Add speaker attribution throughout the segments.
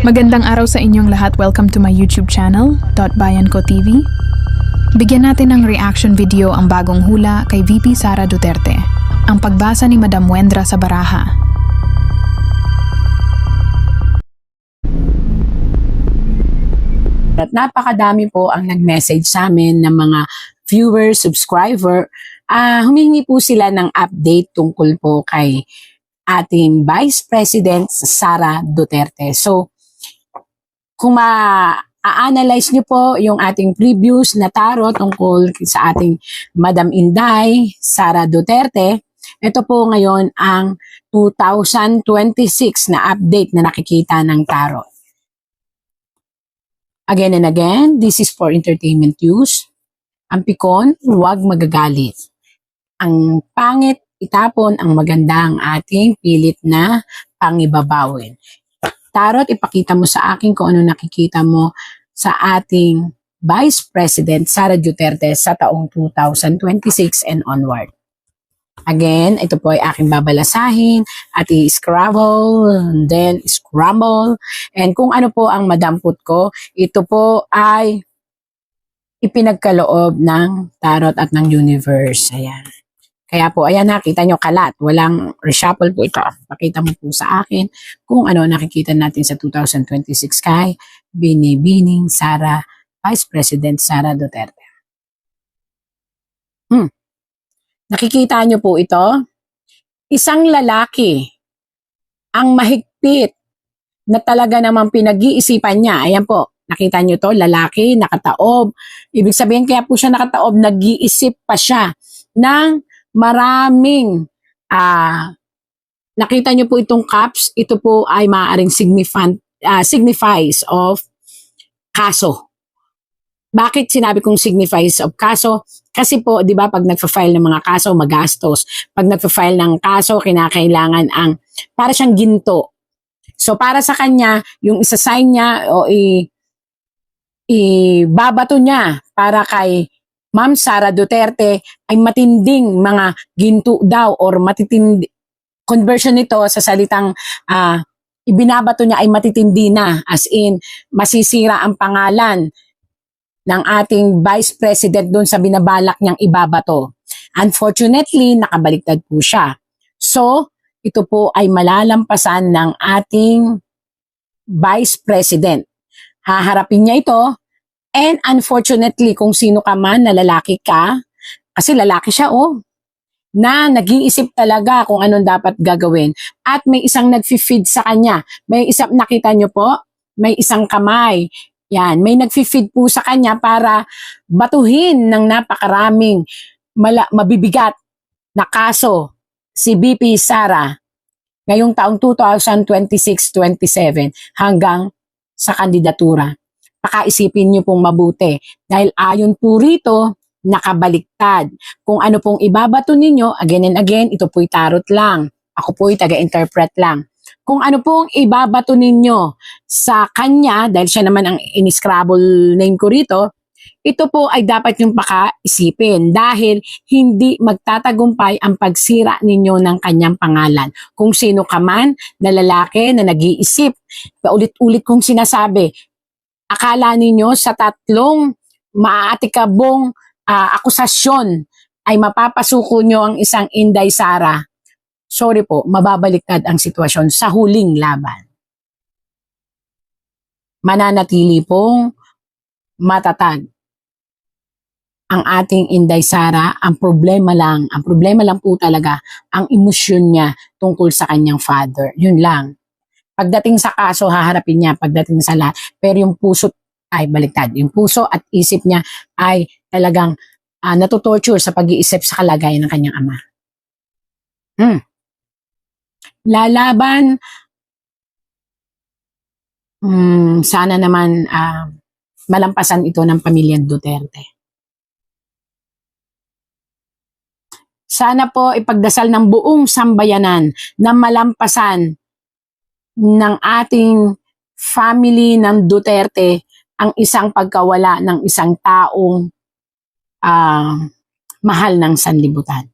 Speaker 1: Magandang araw sa inyong lahat. Welcome to my YouTube channel, Bayan Ko TV. Bigyan natin ng reaction video ang bagong hula kay VP Sara Duterte, ang pagbasa ni Madam Wendra sa baraha.
Speaker 2: At napakadami po ang nag-message sa amin ng mga viewers, subscriber. Humingi po sila ng update tungkol po kay ating Vice President Sara Duterte. So, kung ma-analyze niyo po yung ating previous na tarot tungkol sa ating Madam Inday, Sara Duterte, ito po ngayon ang 2026 na update na nakikita ng tarot. Again and again, this is for entertainment use. Ang pikon, huwag magagalit. Ang pangit, itapon. Ang maganda ang ating pilit na pangibabawin. Tarot, ipakita mo sa akin kung ano nakikita mo sa ating Vice President Sara Duterte sa taong 2026 and onward. Again, ito po ay aking babalasahin at i-scrabble, and then scramble. And kung ano po ang madampot ko, ito po ay ipinagkaloob ng tarot at ng universe. Ayan. Kaya po, ayan, nakita nyo kalat. Walang reshuffle po ito. Pakita mo po sa akin kung ano nakikita natin sa 2026 kay Binibining Sara, Vice President Sara Duterte. Nakikita nyo po ito? Isang lalaki ang mahigpit na talaga namang pinag-iisipan niya. Ayan po, nakita nyo to, lalaki, nakataob. Ibig sabihin kaya po siya nakataob, nag-iisip pa siya ng maraming, nakita nyo po itong cups, ito po ay maaaring signifies of kaso. Bakit sinabi kong signifies of kaso? Kasi po, di ba, pag nagfa-file ng mga kaso, magastos. Pag nagfa-file ng kaso, kinakailangan ang, para siyang ginto. So, para sa kanya, yung isa-sign niya o ibabato niya para kay Ma'am Sara Duterte ay matinding mga ginto daw or matitindi. Conversion nito sa salitang ibinabato niya ay matitindi na. As in, masisira ang pangalan ng ating Vice President doon sa binabalak niyang ibabato. Unfortunately, nakabaliktad po siya. So, ito po ay malalampasan ng ating Vice President. Haharapin niya ito, and unfortunately, kung sino ka man na lalaki ka, kasi lalaki siya na nag-iisip talaga kung anong dapat gagawin. At may isang nag-feed sa kanya. May isang, nakita niyo po, may isang kamay. Yan, may nag-feed po sa kanya para batuhin ng napakaraming mabibigat na kaso si VP Sara ngayong taong 2026-27 hanggang sa kandidatura. Pakaisipin niyo pong mabuti dahil ayon po rito, nakabaliktad. Kung ano pong ibabato ninyo, again and again, ito po'y tarot lang. Ako po'y taga-interpret lang. Kung ano pong ibabato ninyo sa kanya, dahil siya naman ang in-scrabble name ko rito, ito po ay dapat yung pakaisipin dahil hindi magtatagumpay ang pagsira ninyo ng kanyang pangalan. Kung sino ka man na lalaki na nag-iisip, paulit-ulit kong sinasabi, akala ninyo sa tatlong maaatikabong akusasyon ay mapapasuko nyo ang isang Inday Sara. Sorry po, mababaliktad ang sitwasyon sa huling laban. Mananatili pong matatag ang ating Inday Sara. Ang problema lang po talaga ang emosyon niya tungkol sa kanyang father. Yun lang. Pagdating sa kaso, haharapin niya. Pagdating sa lahat. Pero yung puso ay baliktad. Yung puso at isip niya ay talagang natutorture sa pag-iisip sa kalagayan ng kanyang ama. Lalaban, sana naman malampasan ito ng pamilyang Duterte. Sana po ipagdasal ng buong sambayanan na malampasan ng ating family ng Duterte ang isang pagkawala ng isang taong mahal ng sanlibutan.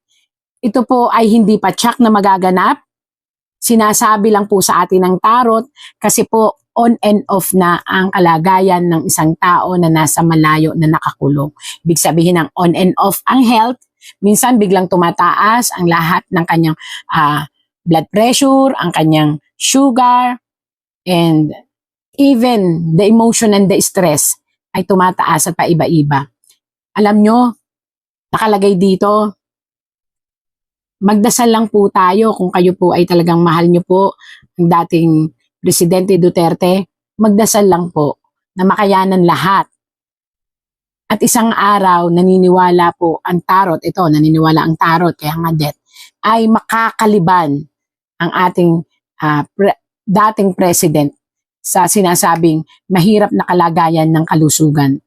Speaker 2: Ito po ay hindi pa tsak na magaganap. Sinasabi lang po sa atin ng tarot kasi po on and off na ang kalagayan ng isang tao na nasa malayo na nakakulong. Ibig sabihin ng on and off ang health, minsan biglang tumataas ang lahat ng kanyang blood pressure, ang kanyang sugar, and even the emotion and the stress ay tumataas at paiba-iba. Alam nyo, nakalagay dito, magdasal lang po tayo kung kayo po ay talagang mahal nyo po ang dating Presidente Duterte, magdasal lang po na makayanan lahat. At isang araw, naniniwala po ang tarot, naniniwala ang tarot, kaya nga death, ay makakaliban ang ating dating president sa sinasabing mahirap na kalagayan ng kalusugan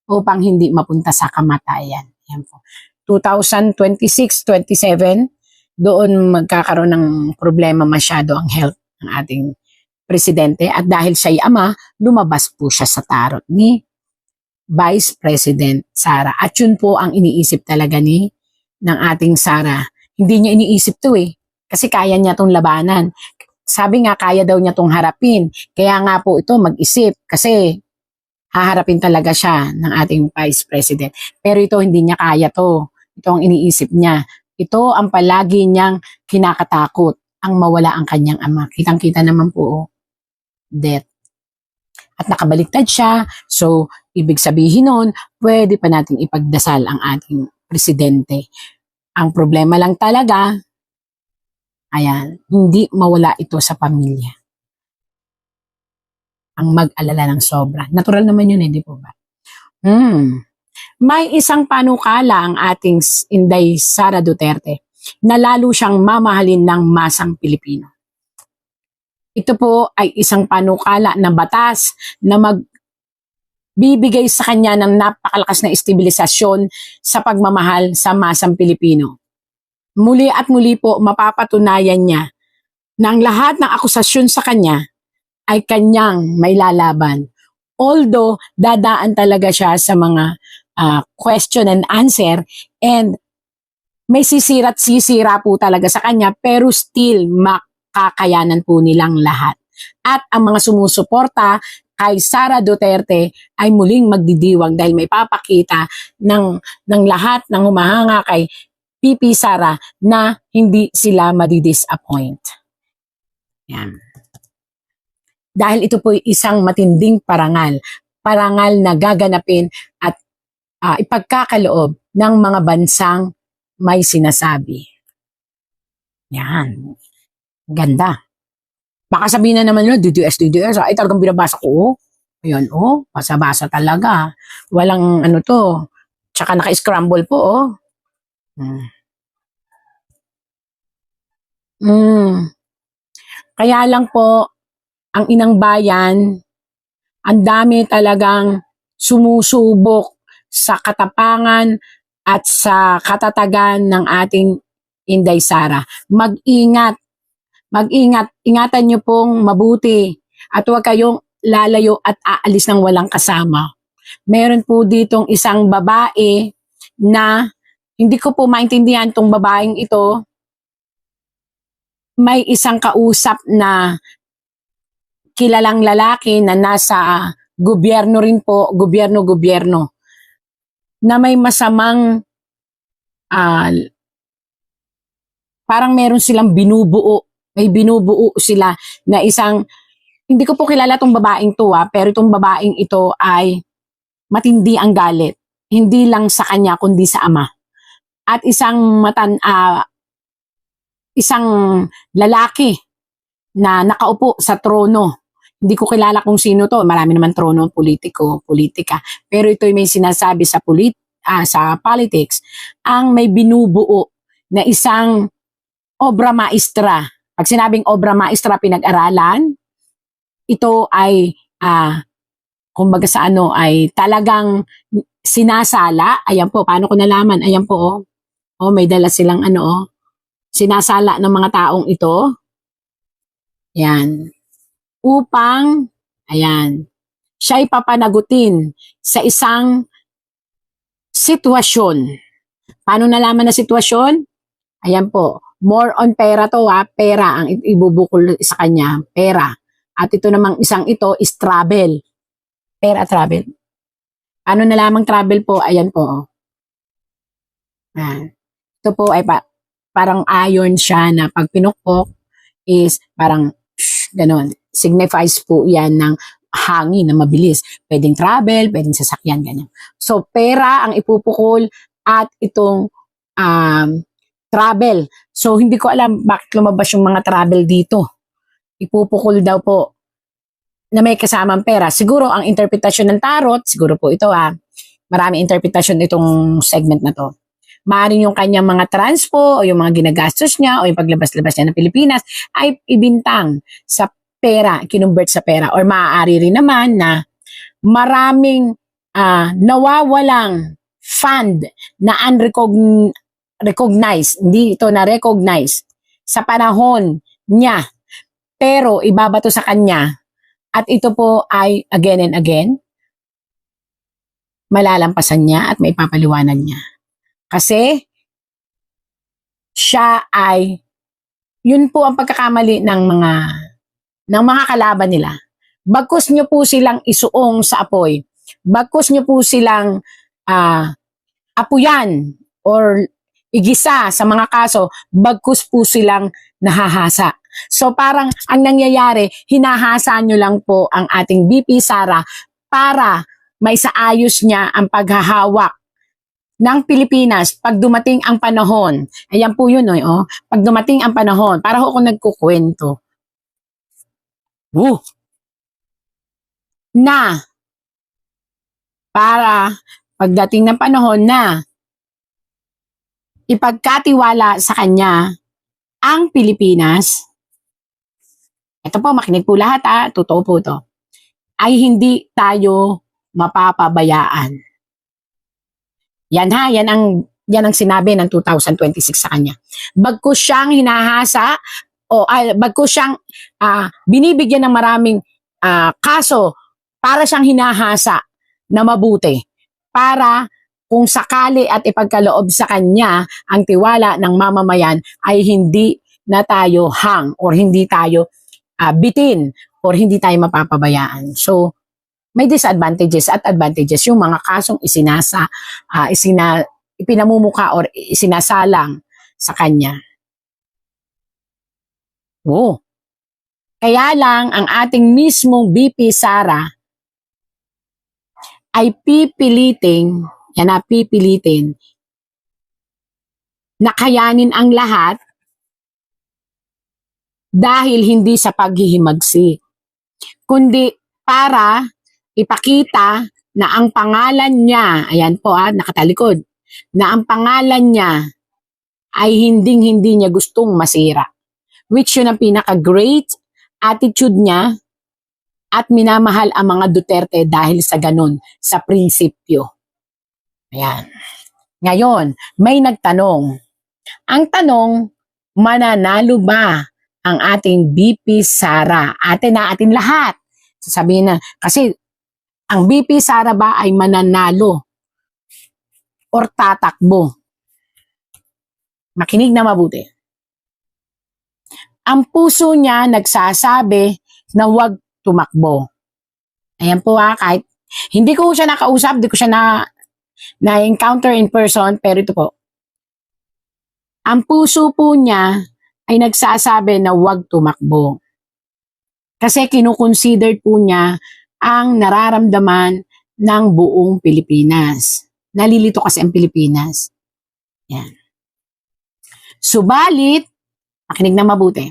Speaker 2: upang hindi mapunta sa kamatayan. Yan po. 2026-27, doon magkakaroon ng problema masyado ang health ng ating presidente at dahil siya'y ama, lumabas po siya sa tarot ni Vice President Sara. At yun po ang iniisip talaga ng ating Sara. Hindi niya iniisip to kasi kaya niya tong labanan. Sabi nga kaya daw niya tong harapin. Kaya nga po ito mag-isip kasi haharapin talaga siya ng ating Vice President. Pero ito hindi niya kaya to. Ito ang iniisip niya. Ito ang palagi niyang kinakatakot, ang mawala ang kanyang ama. Kitang-kita naman po, death. At nakabaliktad siya, so ibig sabihin nun, pwede pa natin ipagdasal ang ating presidente. Ang problema lang talaga, hindi mawala ito sa pamilya. Ang mag-alala ng sobra. Natural naman yun, hindi po ba? May isang panukala ang ating Inday Sara Duterte na lalo siyang mamahalin ng masang Pilipino. Ito po ay isang panukala na batas na magbibigay sa kanya ng napakalakas na estabilisasyon sa pagmamahal sa masang Pilipino. Muli at muli po mapapatunayan niya na ang lahat ng akusasyon sa kanya ay kanyang may lalaban. Although dadaan talaga siya sa mga question and answer and may sisira't sisira po talaga sa kanya pero still makakayanan po nilang lahat. At ang mga sumusuporta kay Sara Duterte ay muling magdidiwang dahil may papakita ng lahat ng humahanga kay PP Sara na hindi sila madidisappoint. Yan. Dahil ito po isang matinding parangal na gaganapin at ipagkakaloob ng mga bansang may sinasabi. Yan. Ganda. Baka sabihin na naman nyo, DDS, ay talagang binabasa ko. Ayan, basa-basa talaga. Walang to. Tsaka naka-scramble po, Kaya lang po, ang inang bayan, ang dami talagang sumusubok sa katapangan at sa katatagan ng ating Inday Sara. Mag-ingat. Ingatan nyo pong mabuti at huwag kayong lalayo at aalis ng walang kasama. Meron po ditong isang babae na hindi ko po maintindihan tong babaeng ito. May isang kausap na kilalang lalaki na nasa gobyerno rin po, gobyerno, na may masamang parang meron silang binubuo. May binubuo sila na isang, hindi ko po kilala tong babaeng to pero itong babaeng ito ay matindi ang galit. Hindi lang sa kanya kundi sa ama. At isang lalaki na nakaupo sa trono. Hindi ko kilala kung sino to. Marami naman trono, politika. Pero ito may sinasabi sa politics, ang may binubuo na isang obra maestra. Pag sinabing obra maestra, pinag-aralan, ito ay, kumbaga sa ay talagang sinasala. Ayan po, paano ko nalaman? Ayan po, may dala silang sinasala ng mga taong ito. Ayan. Upang, siya'y papanagutin sa isang sitwasyon. Paano nalaman na sitwasyon? Ayan po, more on pera to pera ang ibubukol sa kanya, pera. At ito namang isang ito is travel. Pera, travel. Ano na lamang travel po? Ayan po. Oh. Ito po ay parang iron siya na pag pinukpok is parang ganon. Signifies po yan ng hangin na mabilis. Pwedeng travel, pwedeng sasakyan, ganyan. So, pera ang ipupukol at itong travel. So, hindi ko alam bakit lumabas yung mga travel dito. Ipupukol daw po na may kasamang pera. Siguro ang interpretasyon ng tarot, siguro po ito maraming interpretasyon itong segment na to. Maaaring yung kanyang mga transpo o yung mga ginagastos niya o yung paglabas-labas niya ng Pilipinas ay ibintang sa pera, kinumbert sa pera. Or maaari rin naman na maraming nawawalang fund na unrecognized, hindi ito na-recognize sa panahon niya. Pero ibabato sa kanya at ito po ay again and again malalampasan niya at maipapaliwanag niya. Kasi siya ay yun po ang pagkakamali ng mga kalaban nila. Bagkus nyo po silang isuong sa apoy. Bagkus nyo po silang apuyan or igisa sa mga kaso, bagkus po silang nahahasa. So parang ang nangyayari, hinahasa nyo lang po ang ating VP Sara para may saayos niya ang paghahawak ng Pilipinas pag dumating ang panahon. Ayan po yun, pag dumating ang panahon, para ako nagkukwento. Na para pagdating ng panahon na ipagkatiwala sa kanya ang Pilipinas, ito po, makinig po lahat totoo po to, ay hindi tayo mapapabayaan. Yan yan ang sinabi ng 2026 sa kanya. Bagkus siyang hinahasa bagkus siyang binibigyan ng maraming kaso para siyang hinahasa na mabuti. Para kung sakali at ipagkaloob sa kanya ang tiwala ng mamamayan ay hindi na tayo hang or hindi tayo bitin or hindi tayo mapapabayaan. So, may disadvantages at advantages yung mga kasong ipinamumuka or isinasalang sa kanya. Kaya lang ang ating mismong VP Sara ay pipilitin na kayanin ang lahat dahil hindi sa paghihimagsik, kundi para ipakita na ang pangalan niya, ayan po nakatalikod, na ang pangalan niya ay hindi niya gustong masira. Which yun ang pinaka-great attitude niya at minamahal ang mga Duterte dahil sa ganun, sa prinsipyo. Ayan. Ngayon, may nagtanong. Ang tanong, mananalo ba ang ating VP Sara? Atin lahat. Sasabihin na, kasi ang VP Sara ba ay mananalo or tatakbo? Makinig na mabuti. Ang puso niya nagsasabi na huwag tumakbo. Ayan po kahit hindi ko siya nakausap, hindi ko siya na-encounter in person, pero ito po. Ang puso po niya ay nagsasabi na huwag tumakbo. Kasi kinukonsider po niya ang nararamdaman ng buong Pilipinas. Nalilito kasi ang Pilipinas. Yan. Subalit, makinig na mabuti.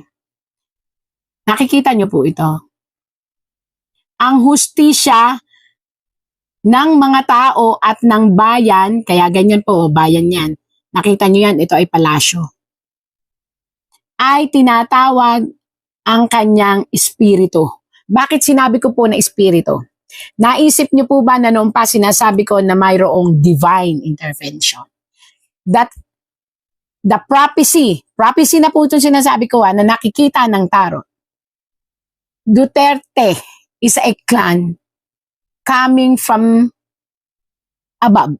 Speaker 2: Nakikita niyo po ito. Ang hustisya ng mga tao at ng bayan, kaya ganyan po, bayan yan. Nakita niyo yan, ito ay palasyo. Ay tinatawag ang kanyang espiritu. Bakit sinabi ko po na espiritu? Naisip niyo po ba na noon pa sinasabi ko na mayroong divine intervention? That the prophecy na po itong sinasabi ko na nakikita ng tarot. Duterte is a clan coming from above.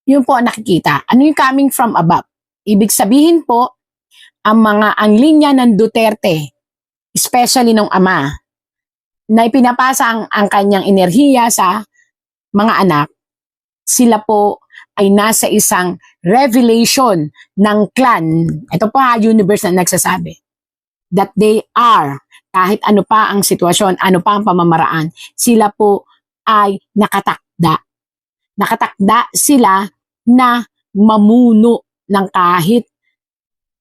Speaker 2: Yun po ang nakikita. Ano yung coming from above? Ibig sabihin po, ang linya ng Duterte, especially ng ama, na ipinapasa ang kanyang enerhiya sa mga anak, sila po ay nasa isang revelation ng clan. Ito pa, universe na nagsasabi that they are, kahit ano pa ang sitwasyon, ano pa ang pamamaraan, sila po ay nakatakda. Nakatakda sila na mamuno ng kahit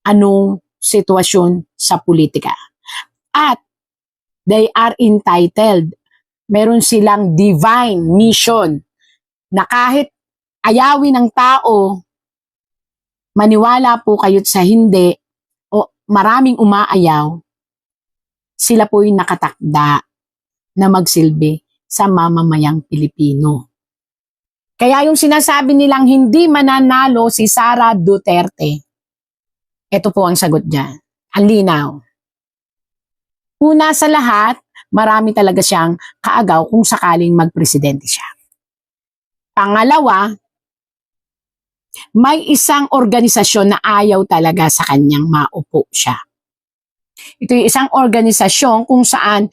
Speaker 2: anong sitwasyon sa politika. At they are entitled. Meron silang divine mission na kahit ayawin ng tao, maniwala po kayo't sa hindi, o maraming umaayaw, sila po'y nakatakda na magsilbi sa mamamayang Pilipino. Kaya yung sinasabi nilang hindi mananalo si Sara Duterte, ito po ang sagot dyan. Ang linaw. Una sa lahat, marami talaga siyang kaagaw kung sakaling magpresidente siya. Pangalawa, may isang organisasyon na ayaw talaga sa kanyang maupo siya. Ito yung isang organisasyon kung saan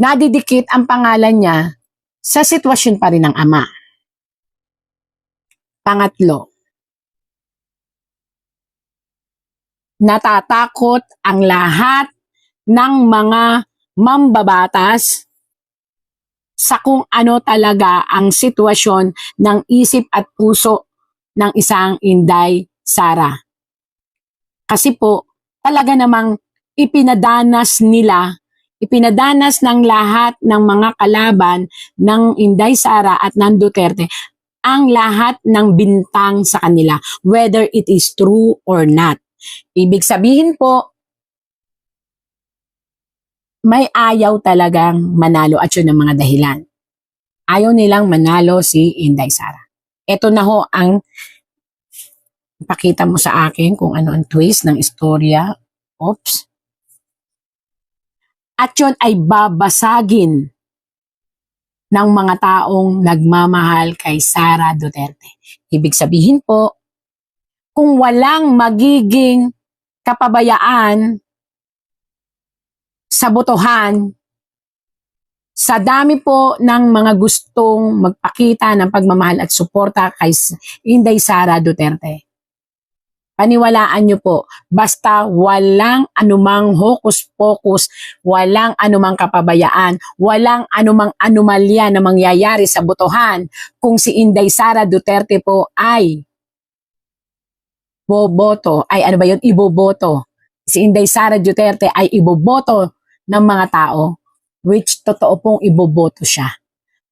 Speaker 2: nadidikit ang pangalan niya sa sitwasyon pa rin ng ama. Pangatlo, natatakot ang lahat ng mga mambabatas sa kung ano talaga ang sitwasyon ng isip at puso ng isang Inday Sara. Kasi po, talaga namang ipinadanas ng lahat ng mga kalaban ng Inday Sara at ng Duterte ang lahat ng bintang sa kanila, whether it is true or not. Ibig sabihin po, may ayaw talagang manalo at yun ang mga dahilan. Ayaw nilang manalo si Inday Sara. Ito na ho ang pakita mo sa akin kung ano ang twist ng istorya. Oops. At yun ay babasagin ng mga taong nagmamahal kay Sara Duterte. Ibig sabihin po, kung walang magiging kapabayaan sa botohan, sa dami po ng mga gustong magpakita ng pagmamahal at suporta kay Inday Sara Duterte, paniwalaan nyo po, basta walang anumang hokus-pokus, walang anumang kapabayaan, walang anumang anomalya na mangyayari sa botohan, kung si Inday Sara Duterte po ay iboboto. Si Inday Sara Duterte ay iboboto ng mga tao, which totoo pong iboboto siya.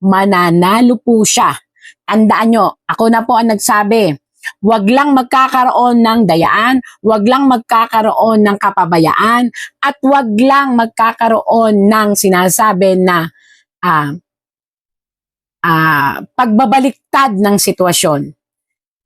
Speaker 2: Mananalo po siya. Tandaan nyo, ako na po ang nagsabi, wag lang magkakaroon ng dayaan, wag lang magkakaroon ng kapabayaan, at wag lang magkakaroon ng sinasabi na pagbabaliktad ng sitwasyon.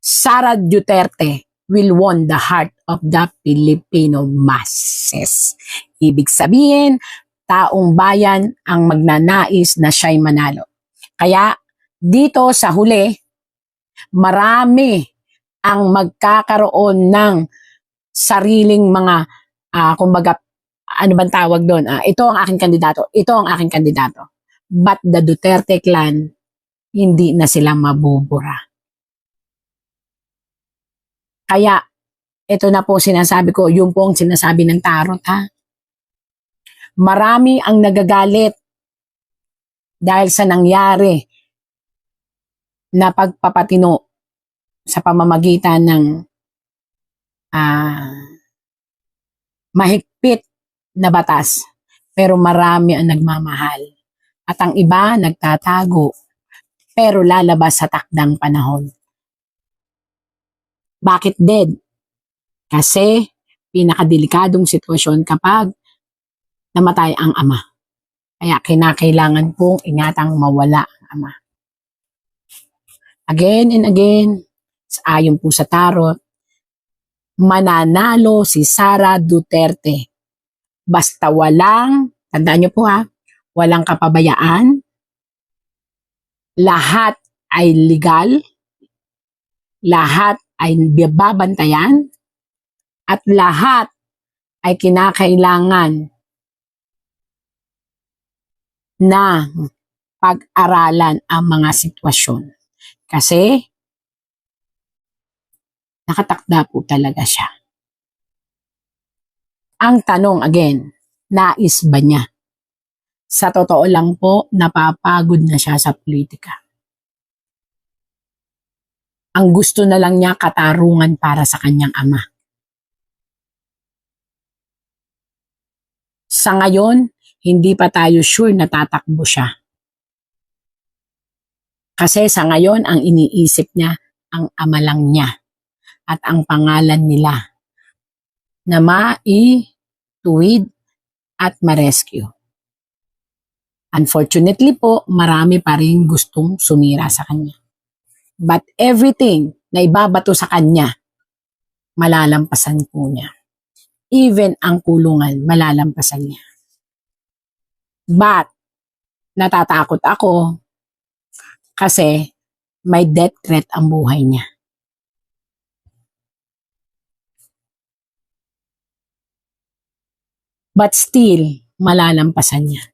Speaker 2: Sara Duterte will won the heart of the Filipino masses. Ibig sabihin, taong bayan ang magnanais na siya'y manalo. Kaya dito sa huli, marami ang magkakaroon ng sariling mga, kumbaga, ano bang tawag doon? Ito ang aking kandidato, ito ang aking kandidato. But the Duterte clan, hindi na sila mabubura. Kaya, ito na po sinasabi ko, yung po ang sinasabi ng tarot, ha? Marami ang nagagalit dahil sa nangyari na pagpapatino sa pamamagitan ng mahigpit na batas. Pero marami ang nagmamahal. At ang iba nagtatago, pero lalabas sa takdang panahon. Bakit dead? Kasi pinakadelikadong sitwasyon kapag namatay ang ama. Kaya kinakailangan pong ingatang mawala ang ama. Again and again, ayon po sa tarot, mananalo si Sara Duterte. Basta walang, tandaan nyo po ha, walang kapabayaan, lahat ay legal, lahat ay babantayan, at lahat ay kinakailangan na pag-aralan ang mga sitwasyon. Kasi nakatakda po talaga siya. Ang tanong again, nais ba niya? Sa totoo lang po, napapagod na siya sa politika. Ang gusto na lang niya katarungan para sa kanyang ama. Sa ngayon, hindi pa tayo sure na tatakbo siya. Kasi sa ngayon, ang iniisip niya, ang ama lang niya at ang pangalan nila na tuwid at ma-rescue. Unfortunately po, marami pa rin gustong sumira sa kanya. But everything na ibabato sa kanya, malalampasan po niya. Even ang kulungan, malalampasan niya. But, natatakot ako kasi may death threat ang buhay niya. But still, malalampasan niya.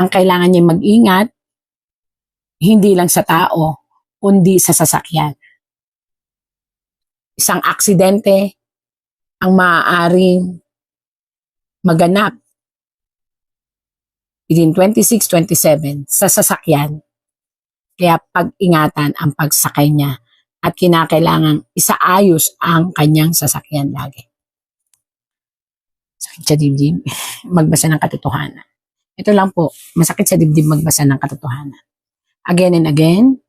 Speaker 2: Ang kailangan niya mag-ingat, hindi lang sa tao, kundi sa sasakyan. Isang aksidente ang maaaring maganap within 26-27 sa sasakyan. Kaya pag-ingatan ang pagsakay niya at kinakailangang isaayos ang kanyang sasakyan lagi. Sakit sa dibdib, magbasa ng katotohanan. Ito lang po, masakit sa dibdib magbasa ng katotohanan. Again and again,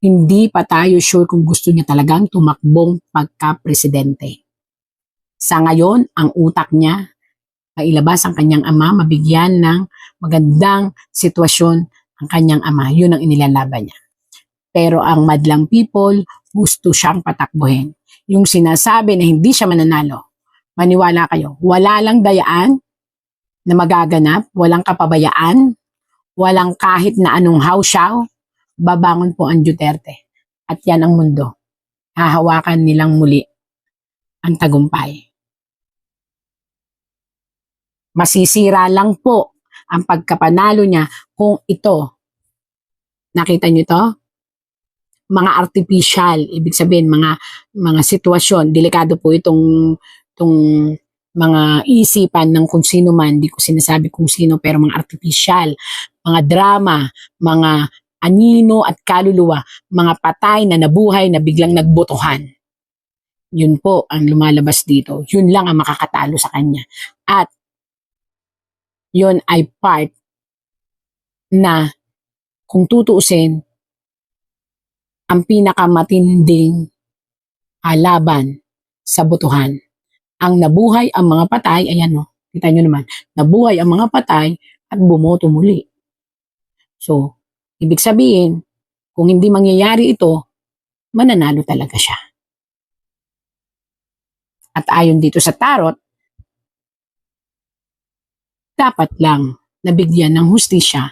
Speaker 2: hindi pa tayo sure kung gusto niya talagang tumakbong pagka-presidente. Sa ngayon, ang utak niya, mailabas ang kanyang ama, mabigyan ng magandang sitwasyon ang kanyang ama. Yun ang inilalaban niya. Pero ang madlang people, gusto siyang patakbuhin. Yung sinasabi na hindi siya mananalo, maniwala kayo, wala lang dayaan na magaganap, walang kapabayaan, walang kahit na anong hawsyaw, babangon po ang Duterte. At yan ang mundo. Hahawakan nilang muli ang tagumpay. Masisira lang po ang pagkapanalo niya kung ito, nakita niyo to? Mga artificial, ibig sabihin mga sitwasyon, delikado po itong mga isipan ng kung sino man, di ko sinasabi kung sino, pero mga artificial, mga drama, mga anino at kaluluwa, mga patay na nabuhay na biglang nagbotohan. Yun po ang lumalabas dito. Yun lang ang makakatalo sa kanya. At yun ay part na kung tutuusin, ang pinakamatinding laban sa botohan. Ang nabuhay ang mga patay, ayan o, kita nyo naman, nabuhay ang mga patay at bumoto muli. So, ibig sabihin, kung hindi mangyayari ito, mananalo talaga siya. At ayon dito sa tarot, dapat lang nabigyan ng hustisya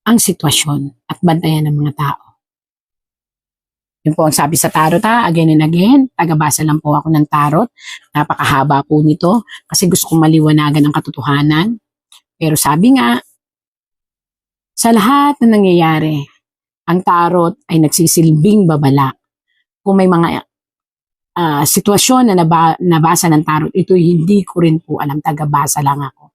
Speaker 2: ang sitwasyon at bantayan ng mga tao. Yun po ang sabi sa tarot again and again. Tagabasa lang po ako ng tarot. Napakahaba po nito kasi gusto kong maliwanagan ang katotohanan. Pero sabi nga, sa lahat na nangyayari, ang tarot ay nagsisilbing babala. Kung may mga sitwasyon na nabasa ng tarot, ito hindi ko rin po alam. Tagabasa lang ako.